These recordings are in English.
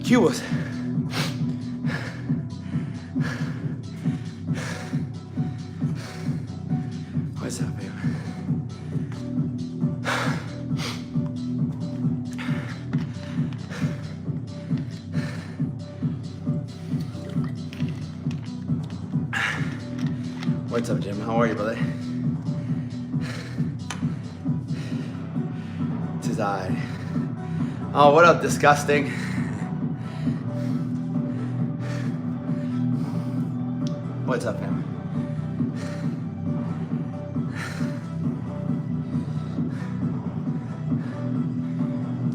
Cubos. What's up, babe? What's up, Jim? How are you, brother? Tis I. Oh, what up, disgusting? What's up, man?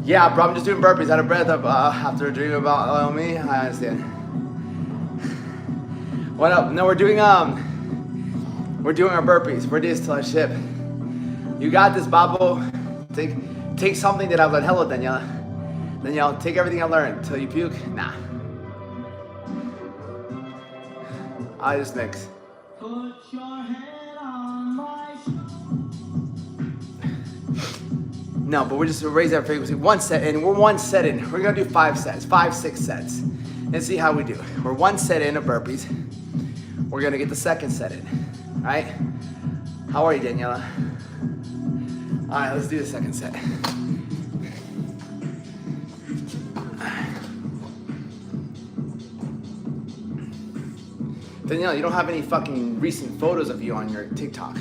Yeah, bro, I'm just doing burpees out of breath after dreaming about me. I understand. What up? No, we're doing our burpees. 4 days till I ship. You got this, Babo. Take something that I've learned. Hello, Daniela. Danielle, take everything I learned till you puke. Nah. I just mix. Put your head on my No, but we're just raising our frequency. 1 set, and we're 1 set in. We're gonna do 5 sets, 5, 6 sets, and see how we do. We're 1 set in of burpees. We're gonna get the 2nd set in. All right? How are you, Daniela? All right, let's do the 2nd set. Daniela, you don't have any fucking recent photos of you on your TikTok.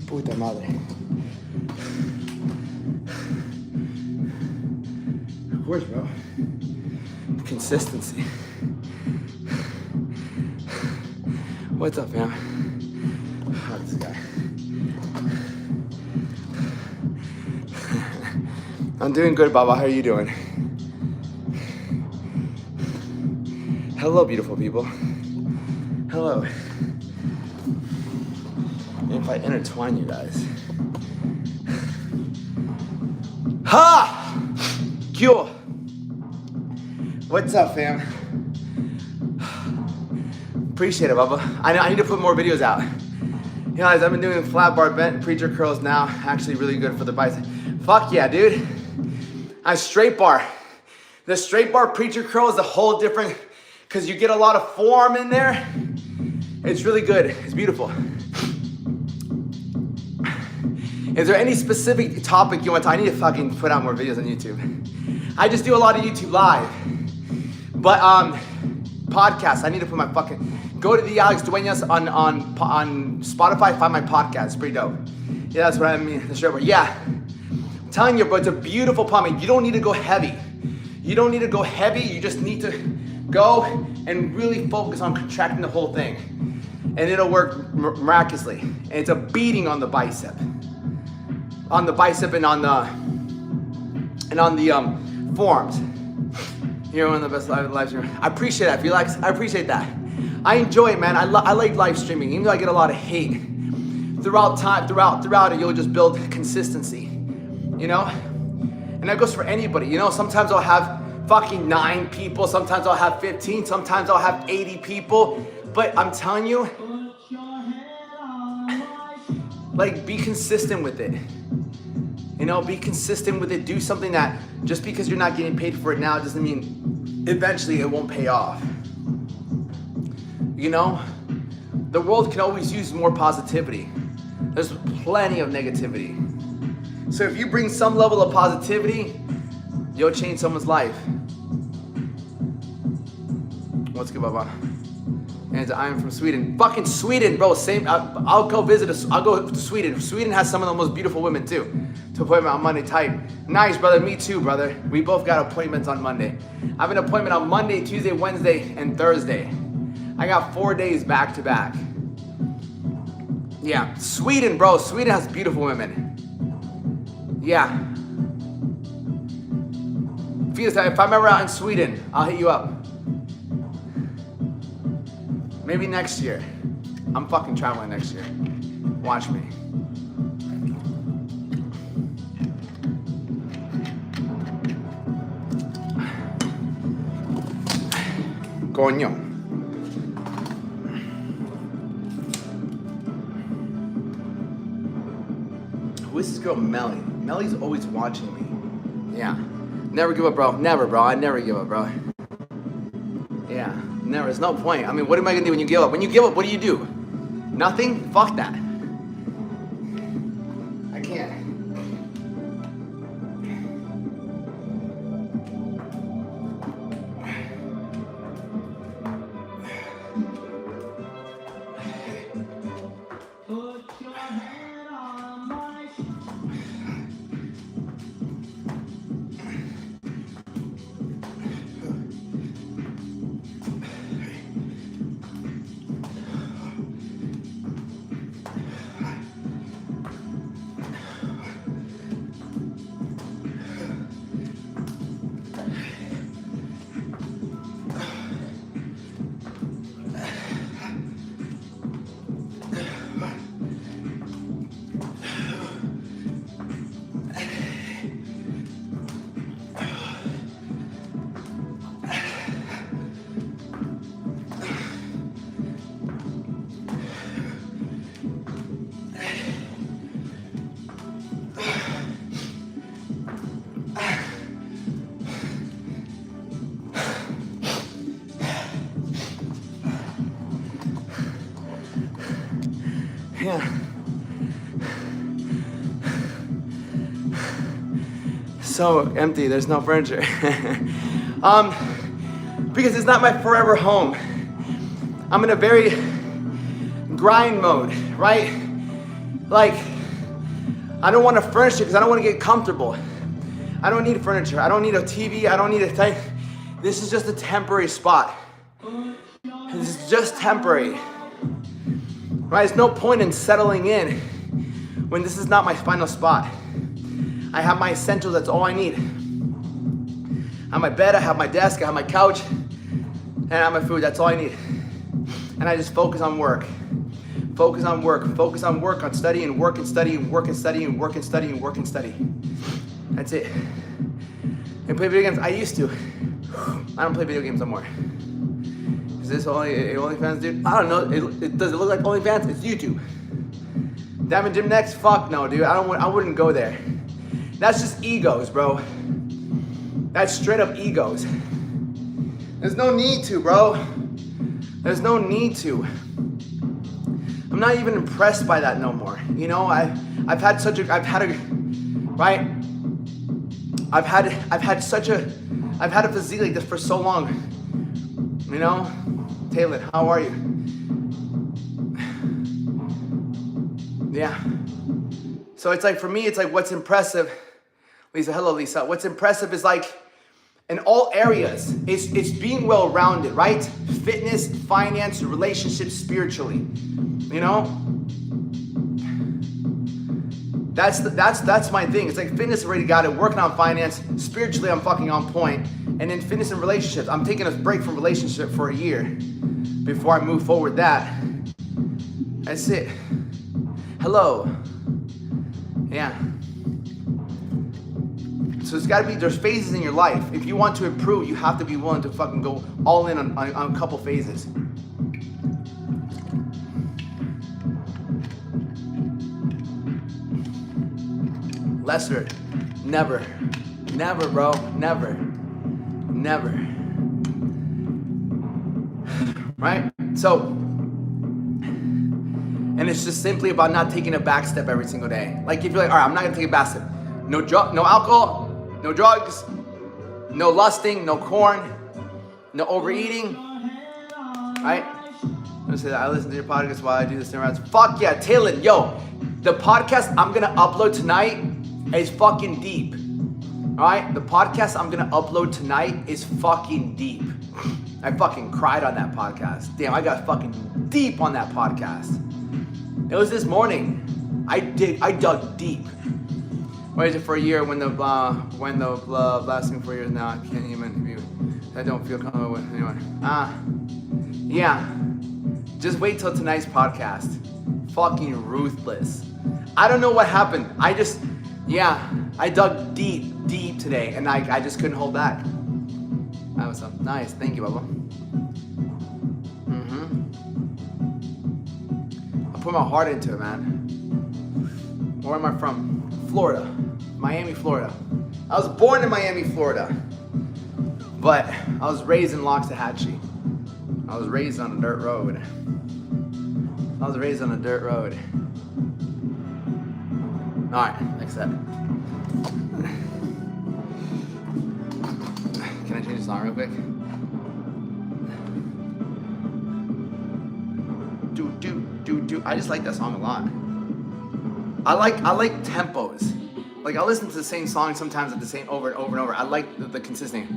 Puta madre. Of course, bro. Consistency. What's up, man? Oh, this guy. I'm doing good, Baba. How are you doing? Hello, beautiful people. Hello. If I intertwine you guys. Ha! Kyo! What's up, fam? Appreciate it, Bubba. I need to put more videos out. You guys, I've been doing flat bar bent preacher curls now. Actually really good for the bicep. Fuck yeah, dude. I straight bar. The straight bar preacher curl is a whole different, because you get a lot of form in there. It's really good. It's beautiful. Is there any specific topic you want to? I need to fucking put out more videos on YouTube. I just do a lot of YouTube live. But podcasts, I need to put my fucking, go to the Alex Duenas on Spotify, find my podcast. It's pretty dope. Yeah, that's what I mean. The shirt. Yeah. I'm telling you, bro, it's a beautiful pump. You don't need to go heavy. You don't need to go heavy. You just need to go and really focus on contracting the whole thing. And it'll work miraculously. And it's a beating on the bicep. On the bicep and on the forearms. You're one of the best live streamers. I appreciate that, Felix. I appreciate that. I enjoy it, man. I like live streaming, even though I get a lot of hate. Throughout it, you'll just build consistency, you know? And that goes for anybody, you know? Sometimes I'll have fucking 9 people, sometimes I'll have 15, sometimes I'll have 80 people. But I'm telling you, like, be consistent with it. You know, be consistent with it. Do something that, just because you're not getting paid for it now doesn't mean eventually it won't pay off. You know? The world can always use more positivity. There's plenty of negativity. So if you bring some level of positivity, you'll change someone's life. What's good, Baba? And I'm from Sweden. Fucking Sweden, bro. Same. I'll go visit. I'll go to Sweden. Sweden has some of the most beautiful women too. To appointment on Monday type. Nice, brother. Me too, brother. We both got appointments on Monday. I have an appointment on Monday, Tuesday, Wednesday, and Thursday. I got 4 days back to back. Yeah, Sweden, bro. Sweden has beautiful women. Yeah. If I'm ever out in Sweden, I'll hit you up. Maybe next year. I'm fucking traveling next year. Watch me. Coño. Who is this girl, Melly? Melly's always watching me. Yeah. Never give up, bro. Never, bro. I never give up, bro. Yeah. Never. There's no point. I mean, what am I gonna do when you give up? When you give up, what do? Nothing? Fuck that. I can't. Yeah. So empty, there's no furniture. Because it's not my forever home. I'm in a very grind mode, right? Like, I don't want to furnish it because I don't want to get comfortable. I don't need furniture. I don't need a TV. I don't need a thing. This is just a temporary spot. This is just temporary. Right? There's no point in settling in when this is not my final spot. I have my essentials, that's all I need. I have my bed, I have my desk, I have my couch, and I have my food, that's all I need. And I just focus on work. Focus on work, focus on work, on study and work and study and work and study and work and study and work and study. That's it. And play video games, I used to. I don't play video games no more. Is this OnlyFans, dude? I don't know. Does it look like OnlyFans? It's YouTube. Diamond Gym next? Fuck no, dude. I wouldn't go there. That's just egos, bro. That's straight up egos. There's no need to, bro. There's no need to. I'm not even impressed by that no more. You know, I've had a physique like this for so long. You know? Taylor, how are you? Yeah. So it's like, for me, it's like what's impressive. Lisa, hello Lisa. What's impressive is like in all areas, it's being well-rounded, right? Fitness, finance, relationships, spiritually. You know? That's my thing. It's like fitness already got it, working on finance, spiritually I'm fucking on point. And then fitness and relationships, I'm taking a break from relationship for a year before I move forward that. That's it. Hello. Yeah. So there's phases in your life. If you want to improve, you have to be willing to fucking go all in on a couple phases. Lester, never, bro, never. Right? So, And it's just simply about not taking a back step every single day. Like if you're like, all right, I'm not gonna take a back step. No alcohol, no drugs, no lusting, no corn, no overeating, right? I'm gonna say that I listen to your podcast while I do this thing. Fuck yeah, Taylor, yo, the podcast I'm gonna upload tonight is fucking deep. All right, the podcast I'm gonna upload tonight is fucking deep. I fucking cried on that podcast. Damn, I got fucking deep on that podcast. It was this morning. I dug deep. Waited for a year when the blasting for years now. I can't even view. I don't feel comfortable with anyone. Yeah. Just wait till tonight's podcast. Fucking ruthless. I don't know what happened. I dug deep today, and I just couldn't hold back. That was so nice. Thank you, Bubba. I put my heart into it, man. Where am I from? Florida. Miami, Florida. I was born in Miami, Florida. But I was raised in Loxahatchee. I was raised on a dirt road. Alright, next step. Can I change the song real quick? Do. I just like that song a lot. I like tempos. Like I listen to the same song sometimes at the same over and over and over. I like the consistency.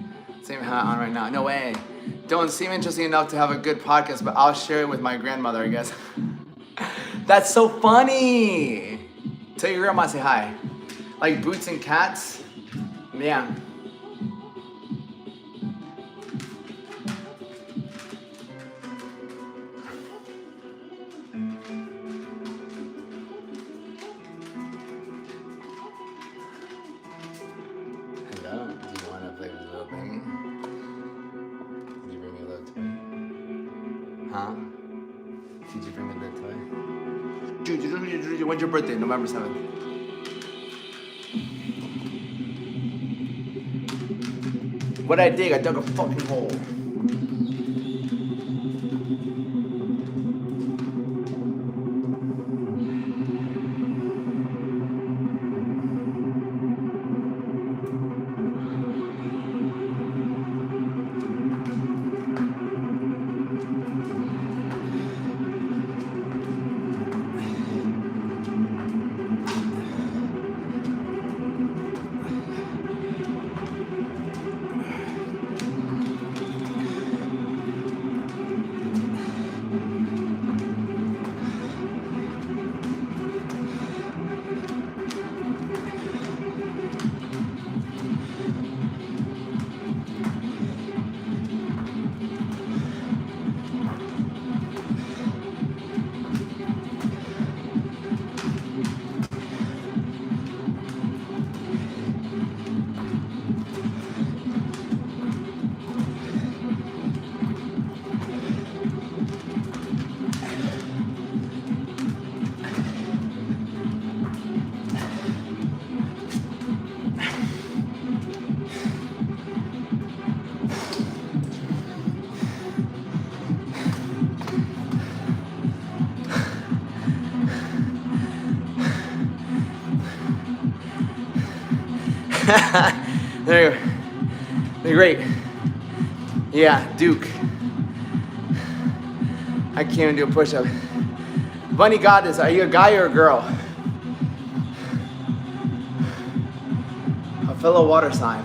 Same hat on right now. No way. Don't seem interesting enough to have a good podcast, but I'll share it with my grandmother, I guess. That's so funny. Tell your grandma say hi. Like boots and cats. Yeah. Hello. Do you want to play with a little thingy? Did you bring me a little toy? Huh? Did you bring me a little toy? Dude, when's your birthday? November 7th. What I dig? I dug a fucking hole. There you go. They're great. Yeah, Duke. I can't even do a push-up. Bunny Goddess, are you a guy or a girl? A fellow water sign.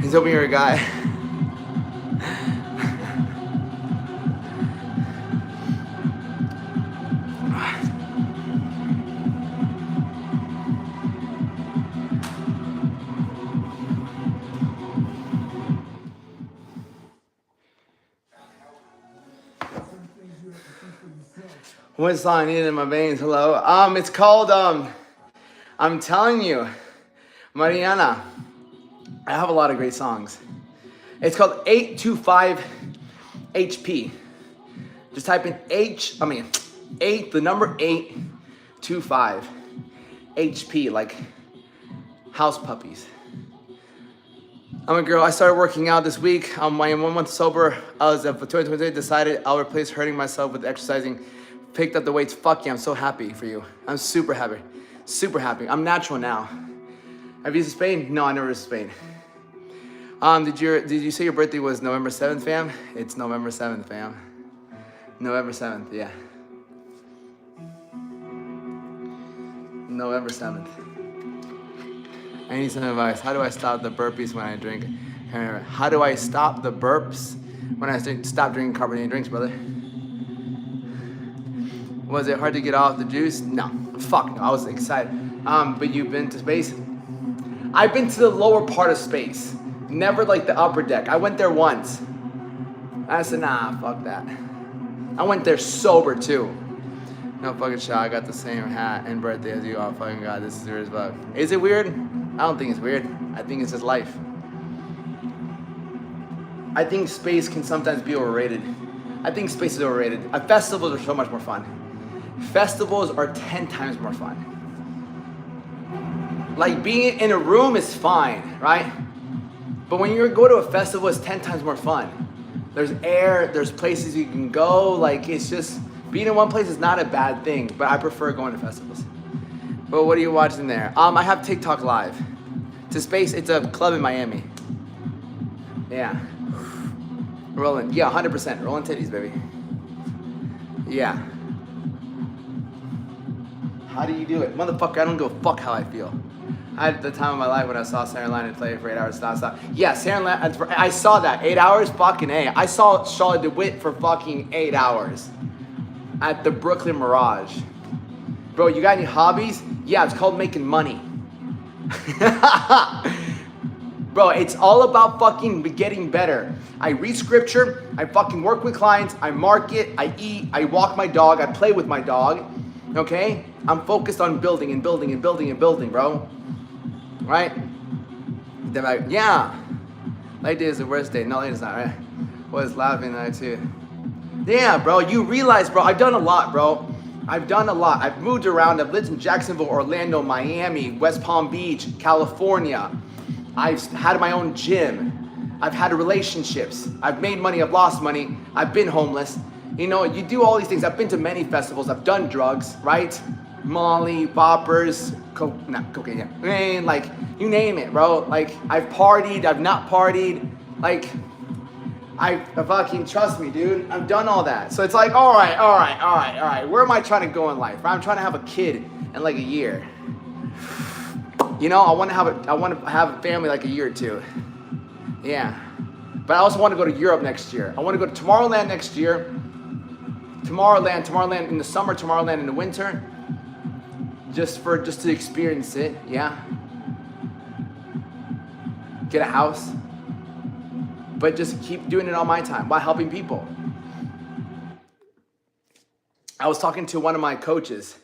He's hoping you're a guy. What song I need in my veins? Hello. It's called I'm telling you, Mariana. I have a lot of great songs. It's called 825 HP. Just type in 8, the number 825 HP, like house puppies. I'm a girl. I started working out this week. I'm 1 month sober. I was at 2020, decided I'll replace hurting myself with exercising. Picked up the weights. Fuck yeah, I'm so happy for you. I'm super happy. Super happy. I'm natural now. Have you been to Spain? No, I never been to Spain. Did you say your birthday was November 7th, fam? It's November 7th, fam. November 7th, yeah. November 7th. I need some advice. How do I stop the burpees when I drink? How do I stop the burps when I stop drinking carbonated drinks, brother? Was it hard to get off the juice? No. Fuck no. I was excited. But you've been to space? I've been to the lower part of space. Never like the upper deck. I went there once. I said, nah, fuck that. I went there sober too. No fucking shot. I got the same hat and birthday as you. Oh fucking god, this is weird as fuck. Is it weird? I don't think it's weird. I think it's just life. I think space can sometimes be overrated. I think space is overrated. Festivals are so much more fun. Festivals are 10 times more fun. Like being in a room is fine, right? But when you go to a festival, it's 10 times more fun. There's air, there's places you can go. Like it's just, being in one place is not a bad thing, but I prefer going to festivals. But what are you watching there? I have TikTok Live. To space, it's a club in Miami. Yeah. Rolling, yeah, 100%. Rolling titties, baby. Yeah. How do you do it? Motherfucker, I don't give a fuck how I feel. I had the time of my life when I saw Sarah Lynn play for 8 hours, stop. Yeah, Sarah Lynn, I saw that, 8 hours, fucking A. I saw Charlotte DeWitt for fucking 8 hours at the Brooklyn Mirage. Bro, you got any hobbies? Yeah, it's called making money. Bro, it's all about fucking getting better. I read scripture, I fucking work with clients, I market, I eat, I walk my dog, I play with my dog, okay? I'm focused on building and building and building and building, bro. Right? Then yeah. Late day is the worst day. No, late is not, right? Was laughing at too. Yeah, bro, you realize, bro, I've done a lot, bro. I've done a lot. I've moved around. I've lived in Jacksonville, Orlando, Miami, West Palm Beach, California. I've had my own gym. I've had relationships. I've made money. I've lost money. I've been homeless. You know, you do all these things. I've been to many festivals. I've done drugs, right? Molly, boppers, cocaine, yeah. I mean, like, you name it, bro. Like, I've partied. I've not partied. Like, I fucking, trust me, dude. I've done all that. So it's like, all right. Where am I trying to go in life? I'm trying to have a kid in like a year. You know, I want to have a family like a year or two. Yeah. But I also want to go to Europe next year. I want to go to Tomorrowland next year. Tomorrowland in the summer, Tomorrowland in the winter. Just to experience it, yeah. Get a house. But just keep doing it on my time while helping people. I was talking to one of my coaches.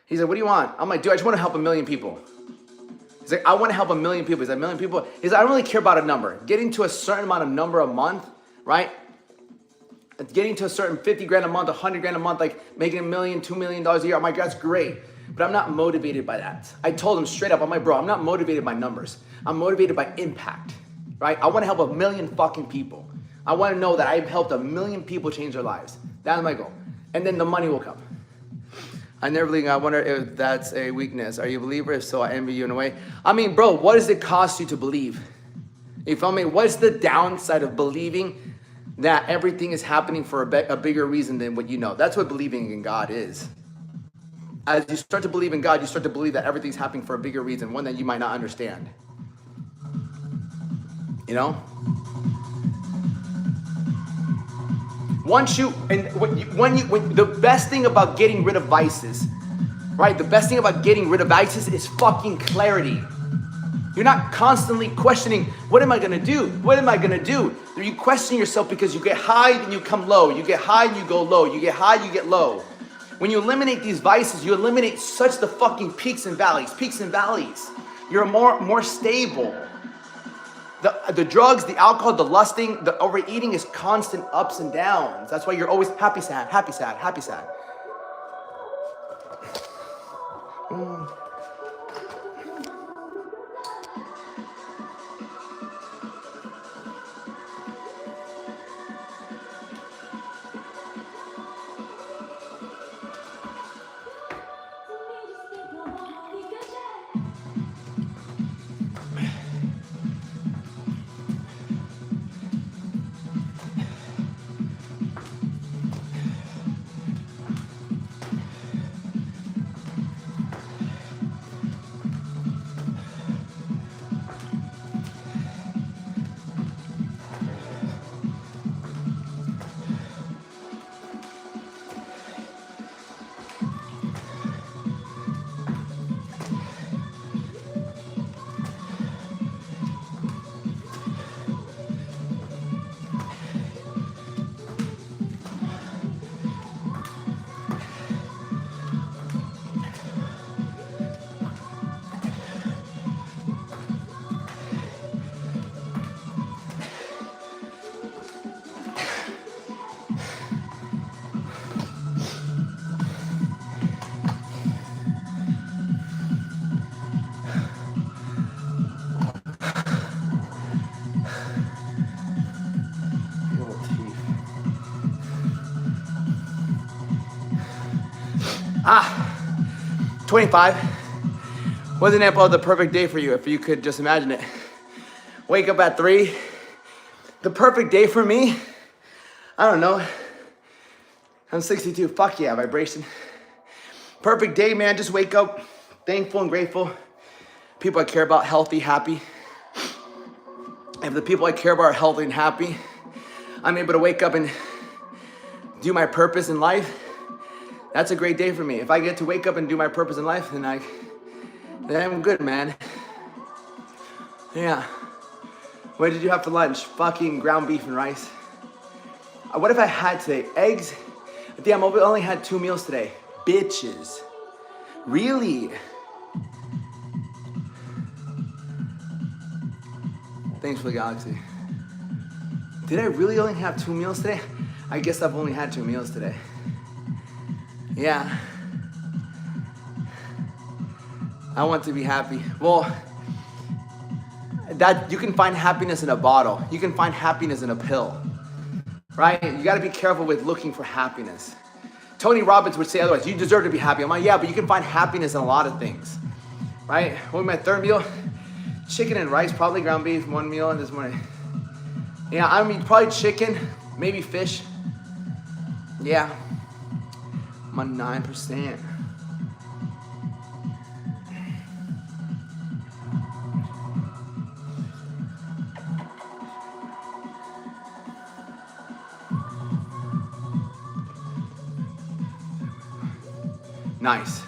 He's like, what do you want? I'm like, dude, I just want to help 1 million people. He's like, I want to help 1 million people. He's like, 1 million people. He's like, I don't really care about a number. Getting to a certain amount of number a month, right? Getting to a certain 50 grand a month, 100 grand a month, like making $1 million, $2 million a year. I'm like, that's great. But I'm not motivated by that. I told him straight up, I'm like, bro, I'm not motivated by numbers. I'm motivated by impact, right? I want to help 1 million fucking people. I want to know that I've helped 1 million people change their lives. That's my goal. And then the money will come. I never believe. I wonder if that's a weakness. Are you a believer? If so, I envy you in a way. I mean, bro, what does it cost you to believe? You feel me? What's the downside of believing that everything is happening for a bigger reason than what you know? That's what believing in God is. As you start to believe in God, you start to believe that everything's happening for a bigger reason, one that you might not understand. You know? The best thing about getting rid of vices, right? The best thing about getting rid of vices is fucking clarity. You're not constantly questioning, what am I gonna do? What am I gonna do? You question yourself because you get high, then you come low. You get high, and you go low. You get high, you get low. When you eliminate these vices, you eliminate such the fucking peaks and valleys. You're more stable. The drugs, the alcohol, the lusting, the overeating is constant ups and downs. That's why you're always happy, sad, happy, sad, happy, sad. Ah, 25. What's an example of the perfect day for you, if you could just imagine it? Wake up at 3. The perfect day for me? I don't know. I'm 62, fuck yeah, vibration. Perfect day, man, just wake up thankful and grateful. People I care about, healthy, happy. If the people I care about are healthy and happy, I'm able to wake up and do my purpose in life. That's a great day for me. If I get to wake up and do my purpose in life, then I'm good, man. Yeah. What did you have for lunch? Fucking ground beef and rice. What if I had today? Eggs? Damn, I only had 2 meals today. Bitches. Really? Thanks for the galaxy. Did I really only have 2 meals today? I guess I've only had 2 meals today. Yeah. I want to be happy. Well, that you can find happiness in a bottle. You can find happiness in a pill. Right? You gotta be careful with looking for happiness. Tony Robbins would say otherwise. You deserve to be happy. I'm like, yeah, but you can find happiness in a lot of things. Right? What was my third meal? Chicken and rice, probably ground beef, 1 meal this morning. Yeah, I mean, probably chicken, maybe fish. Yeah. I'm on 9%. Nice.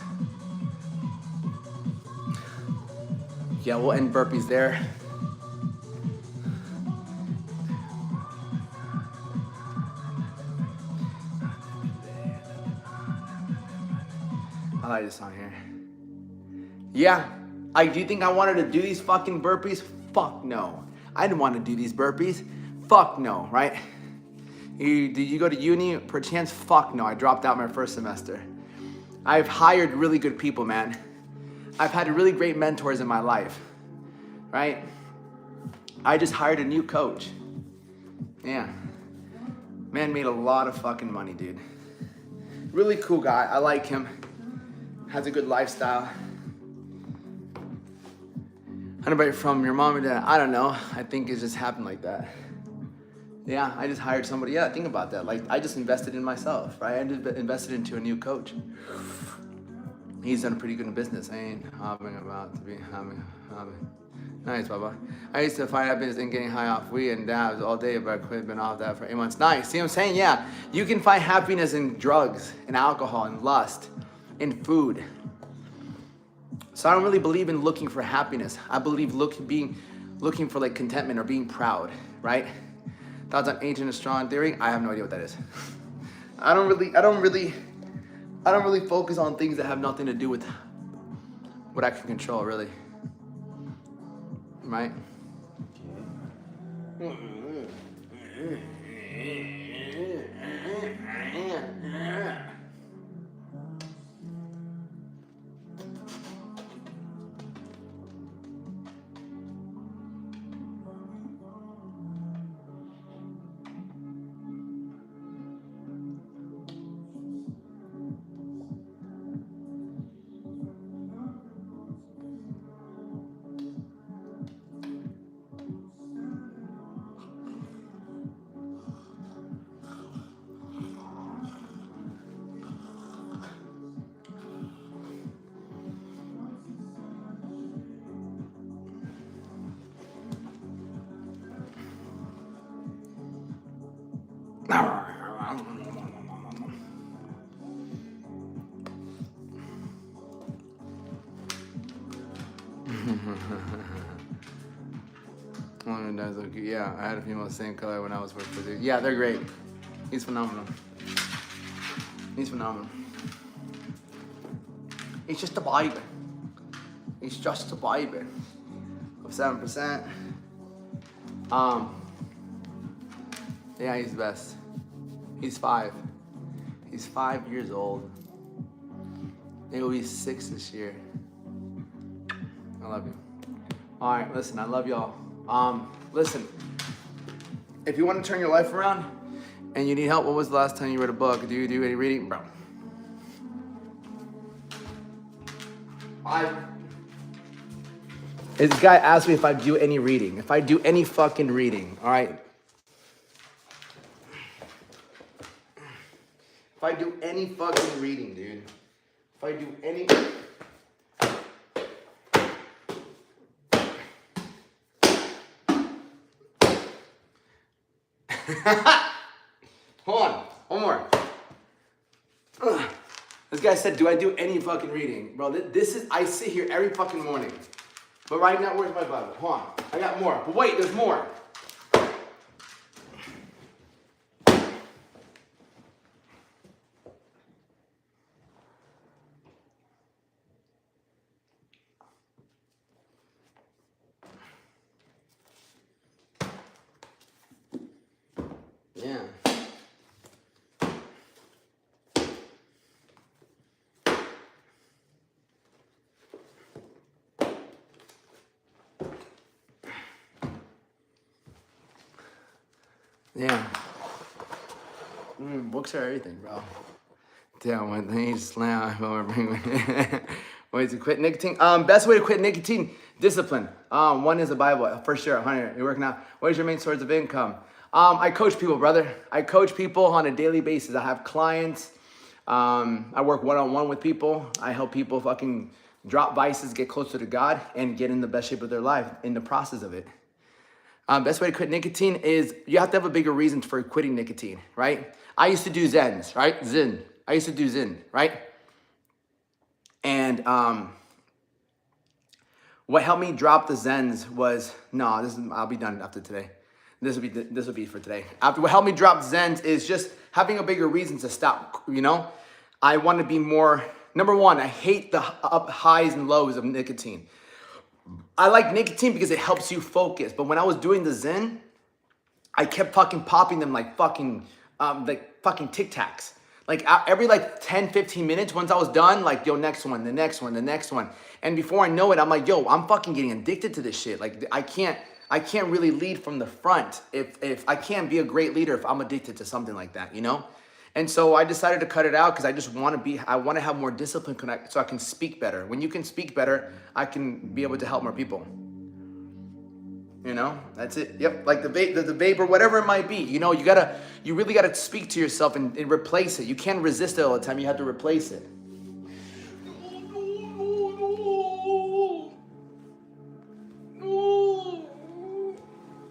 Yeah, we'll end burpees there. I like this song here. Yeah, do you think I wanted to do these fucking burpees? Fuck no. I didn't want to do these burpees. Fuck no, right? Did you go to uni? Perchance? Fuck no. I dropped out my first semester. I've hired really good people, man. I've had really great mentors in my life, right? I just hired a new coach. Yeah. Man made a lot of fucking money, dude. Really cool guy. I like him. Has a good lifestyle. Anybody from your mom or dad? I don't know. I think it just happened like that. Yeah, I just hired somebody. Yeah, think about that. Like, I just invested in myself, right? I just invested into a new coach. He's done pretty good in business. I ain't hopping about to be hopping. Nice, Baba. I used to find happiness in getting high off weed and dabs all day, but I quit, been off that for 8 months. Nice. See what I'm saying? Yeah. You can find happiness in drugs, in alcohol, in lust, in food. So I don't really believe in looking for happiness. I believe looking for like contentment or being proud, right? Thoughts on ancient and strong theory? I have no idea what that is. I don't really focus on things that have nothing to do with what I can control, really. Right? Yeah, I had a female the same color when I was with her. Yeah, they're great. He's phenomenal. He's phenomenal. He's just a baby. He's just a baby of 7%. Yeah, he's the best. He's 5. He's 5 years old. He will be 6 this year. I love you. All right, listen, I love y'all. Listen, if you want to turn your life around and you need help, what was the last time you read a book? Do you do any reading? Bro. This guy asked me if I do any reading. If I do any fucking reading, all right? If I do any fucking reading, dude. If I do any... Hold on, one more. This guy said, do I do any fucking reading? Bro, this is, I sit here every fucking morning. But right now, where's my Bible? Hold on, I got more. But wait, there's more. Yeah. Yeah. Books are everything, bro. Damn, one thing slam. Ways to quit nicotine. Best way to quit nicotine, discipline. One is the Bible, for sure. 100. You're working out. What is your main source of income? I coach people, brother. I coach people on a daily basis. I have clients. I work one-on-one with people. I help people fucking drop vices, get closer to God, and get in the best shape of their life in the process of it. Best way to quit nicotine is you have to have a bigger reason for quitting nicotine, right? I used to do Zens, right? Zen. I used to do Zen, right? And what helped me drop the Zens was, I'll be done after today. This will be for today. After what helped me drop Zens is just having a bigger reason to stop, you know? I want to be more, number one, I hate the highs and lows of nicotine. I like nicotine because it helps you focus. But when I was doing the Zen, I kept fucking popping them like fucking Tic Tacs. Like every 10, 15 minutes, once I was done, like, yo, next one, the next one, the next one. And before I know it, I'm like, yo, I'm fucking getting addicted to this shit. Like I can't really lead from the front if I can't be a great leader if I'm addicted to something like that, you know? And so I decided to cut it out because I just want to have more discipline so I can speak better. When you can speak better, I can be able to help more people. You know, that's it. Yep, like the vape or whatever it might be. You know, you really gotta speak to yourself and replace it. You can't resist it all the time. You have to replace it.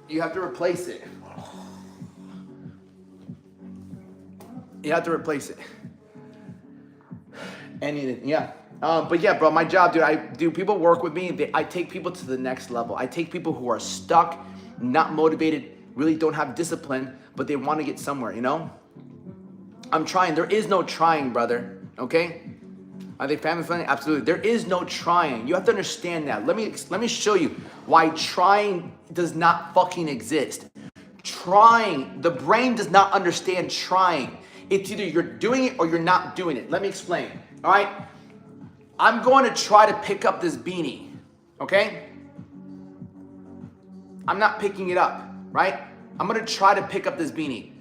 You have to replace it. You have to replace it. Anything, yeah. But yeah, bro, my job, dude, people work with me. I take people to the next level. I take people who are stuck, not motivated, really don't have discipline, but they want to get somewhere, you know? I'm trying. There is no trying, brother, okay? Are they family friendly? Absolutely. There is no trying. You have to understand that. Let me show you why trying does not fucking exist. Trying, the brain does not understand trying. It's either you're doing it or you're not doing it. Let me explain, all right? I'm going to try to pick up this beanie, okay? I'm not picking it up, right? I'm going to try to pick up this beanie.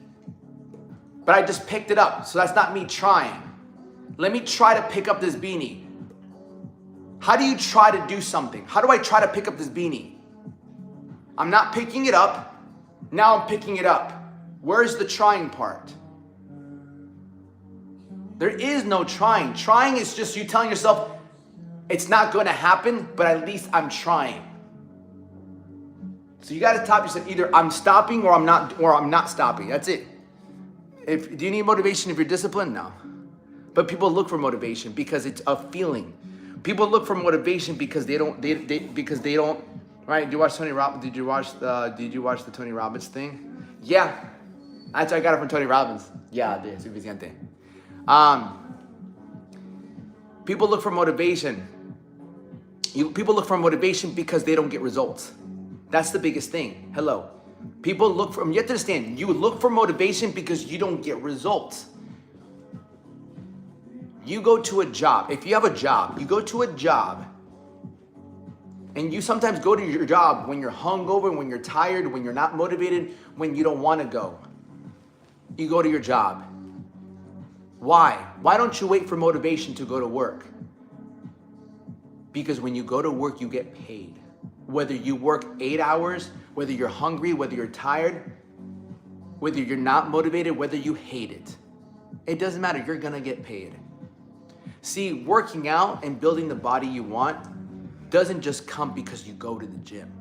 But I just picked it up, so that's not me trying. Let me try to pick up this beanie. How do you try to do something? How do I try to pick up this beanie? I'm not picking it up. Now I'm picking it up. Where's the trying part? There is no trying. Trying is just you telling yourself, it's not going to happen, but at least I'm trying. So you got to top yourself. Either I'm stopping or I'm not stopping. That's it. Do you need motivation if you're disciplined? No. But people look for motivation because it's a feeling. People look for motivation because they don't. Right? Did you watch Tony Robbins? Did you watch the Tony Robbins thing? Yeah. That's I got it from Tony Robbins. Yeah, de suficiente. People look for motivation. People look for motivation because they don't get results. That's the biggest thing. Hello. People look for, you have to understand, you look for motivation because you don't get results. You go to a job. If you have a job, you go to a job and you sometimes go to your job when you're hungover, when you're tired, when you're not motivated, when you don't want to go. You go to your job. Why? Why don't you wait for motivation to go to work? Because when you go to work, you get paid. Whether you work 8 hours, whether you're hungry, whether you're tired, whether you're not motivated, whether you hate it. It doesn't matter, you're gonna get paid. See, working out and building the body you want doesn't just come because you go to the gym.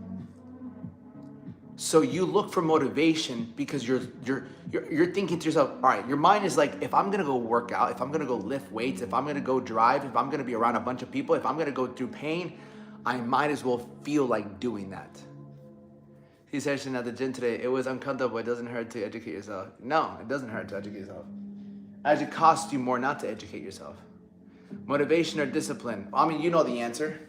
So you look for motivation because you're thinking to yourself, all right, your mind is like, if I'm gonna go work out, if I'm gonna go lift weights, if I'm gonna go drive, if I'm gonna be around a bunch of people, if I'm gonna go through pain, I might as well feel like doing that. He said at the gym today, it was uncomfortable, it doesn't hurt to educate yourself. No, it doesn't hurt to educate yourself. As it costs you more not to educate yourself. Motivation or discipline? I mean, you know the answer.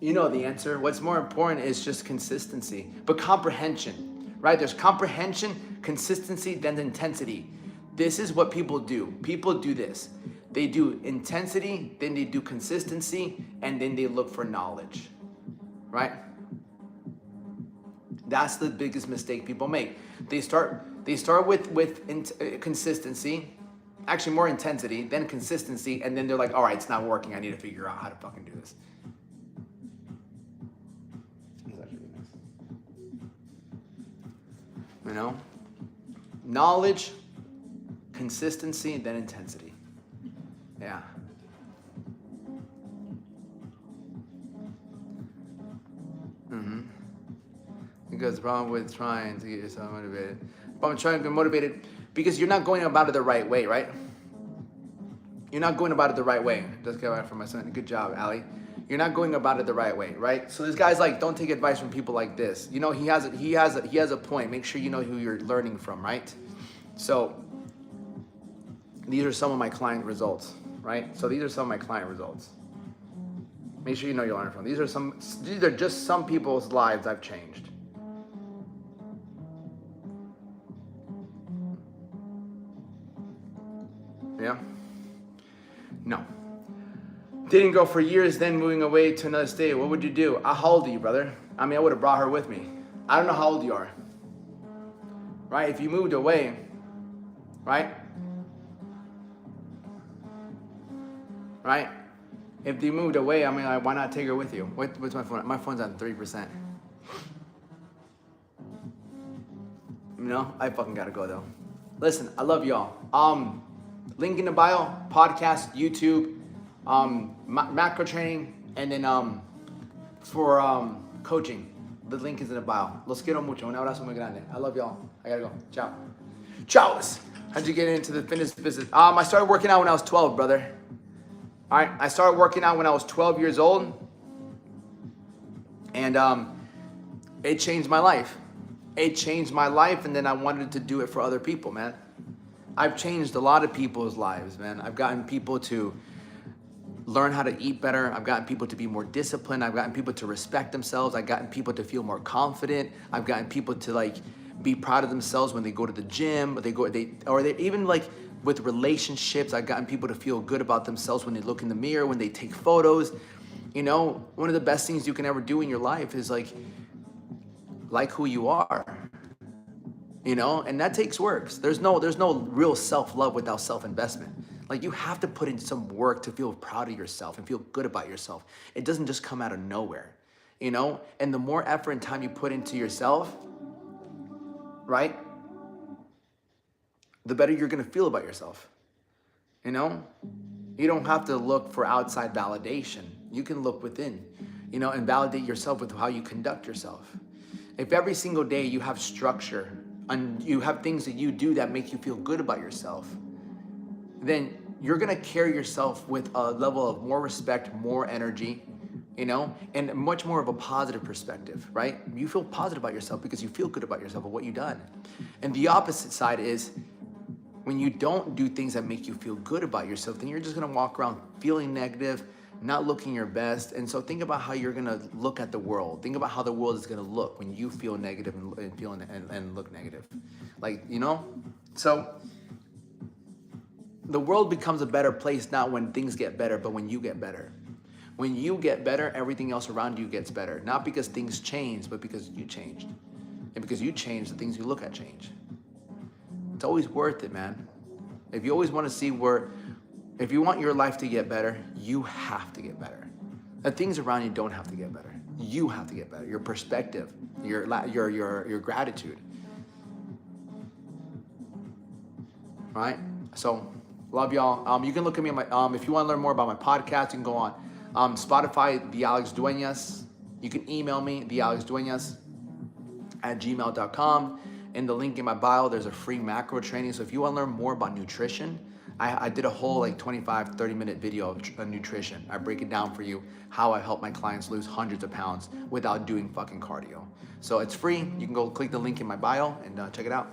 You know the answer. What's more important is just consistency, but comprehension, right? There's comprehension, consistency, then intensity. This is what people do. People do this. They do intensity, then they do consistency, and then they look for knowledge, right? That's the biggest mistake people make. They start with consistency, actually more intensity, then consistency, and then they're like, all right, it's not working. I need to figure out how to fucking do this. You know? Knowledge, consistency, and then intensity. Yeah. Because the problem with trying to get yourself motivated. Problem trying to get motivated because you're not going about it the right way, right? You're not going about it the right way. Just get right from my son. Good job, Ali. You're not going about it the right way, right? So this guy's like, don't take advice from people like this. You know, he has a point. Make sure you know who you're learning from, right? So these are some of my client results, right? So these are some of my client results. Make sure you know you're learning from. These are just some people's lives I've changed. Yeah? No. Didn't go for years, then moving away to another state. What would you do? How old are you, brother? I mean, I would have brought her with me. I don't know how old you are. Right? If you moved away, right? Right? If you moved away, I mean, like, why not take her with you? What's my phone? My phone's on 3%. You know, I fucking gotta go though. Listen, I love y'all. Link in the bio, podcast, YouTube, macro training, and then for coaching. The link is in the bio. Los quiero mucho. Un abrazo muy grande. I love y'all. I gotta go. Ciao. Ciao. How'd you get into the fitness business? I started working out when I was 12, brother. All right, I started working out when I was 12 years old, and it changed my life. It changed my life, and then I wanted to do it for other people, man. I've changed a lot of people's lives, man. I've gotten people to learn how to eat better. I've gotten people to be more disciplined. I've gotten people to respect themselves. I've gotten people to feel more confident. I've gotten people to like be proud of themselves when they go to the gym, or they even like with relationships. I've gotten people to feel good about themselves when they look in the mirror, when they take photos. You know, one of the best things you can ever do in your life is like who you are. You know, and that takes work. There's no real self-love without self-investment. Like, you have to put in some work to feel proud of yourself and feel good about yourself. It doesn't just come out of nowhere, you know? And the more effort and time you put into yourself, right, the better you're gonna feel about yourself, you know? You don't have to look for outside validation. You can look within, you know, and validate yourself with how you conduct yourself. If every single day you have structure and you have things that you do that make you feel good about yourself, then you're gonna carry yourself with a level of more respect, more energy, you know, and much more of a positive perspective, right? You feel positive about yourself because you feel good about yourself and what you've done. And the opposite side is when you don't do things that make you feel good about yourself, then you're just gonna walk around feeling negative, not looking your best. And so think about how you're gonna look at the world. Think about how the world is gonna look when you feel negative and feel and look negative. Like, you know? So the world becomes a better place not when things get better, but when you get better. When you get better, everything else around you gets better. Not because things change, but because you changed. And because you changed, the things you look at change. It's always worth it, man. If you always want to see if you want your life to get better, you have to get better. The things around you don't have to get better. You have to get better. Your perspective, your gratitude. Right? So, love y'all. You can look at me on my, if you want to learn more about my podcast, you can go on Spotify, The Alex Duenas. You can email me, thealexduenas@gmail.com. In the link in my bio, there's a free macro training. So if you want to learn more about nutrition, I did a whole like 25, 30-minute video of nutrition. I break it down for you, how I help my clients lose hundreds of pounds without doing fucking cardio. So it's free. You can go click the link in my bio and check it out.